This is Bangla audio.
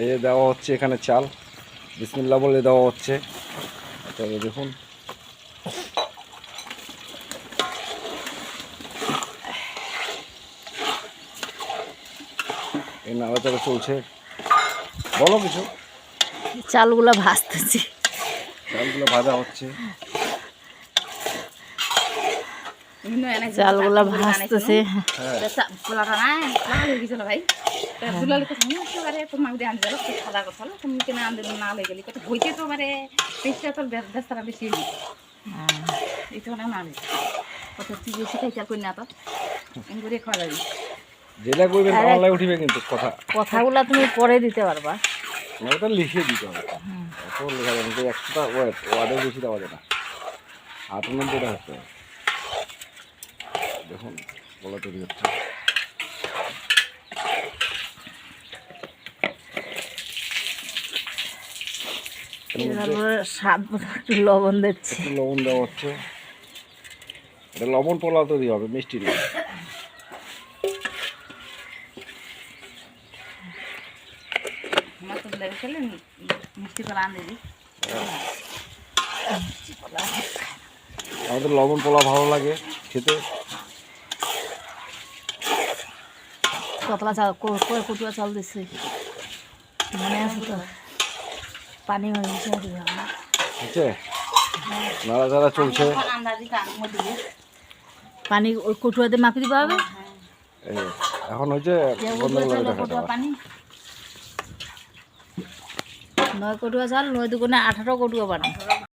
এই যে দেওয়া হচ্ছে এখানে চাল, বিসমিল্লাহ বলে দেওয়া হচ্ছে। তবে দেখুন এই নাড়াচাড়া চলছে। বলো কিছু। চালগুলো ভাজতেছি, চালগুলো ভাজা হচ্ছে। চালগুলো ভাজতেছে। যেটা করবেন অনলাইনে উঠিবে কিন্তু কথাগুলো তুমি পরে দিতে পারবা, ওটা লিখে দিতে হবে। অত লেখা যাবে না, 100টা ওয়ার্ডের বেশি দেওয়া যায় না, 98টা হচ্ছে। দেখুন বলা তৈরি হচ্ছে। স্বাদ মতো একটু লবণ দিচ্ছি, একটু লবণ দেওয়া হচ্ছে। এটা লবণ পোলাও তৈরি হবে, মিষ্টি নয়। আমাদের লবণ পোলাও ভালো লাগে খেতে। কতলা চাল কুটুয়া চাল দিচ্ছি, মনে আছে তো? পানি হয়েছে হচ্ছে, নাড়াচাড়া চলছে। পানি ওই কটুয়াতে মাপি দিতে হবে। এখন হচ্ছে 9 কটুয়া চাল, 9 দুগুণে 18 কটুয়া পানি।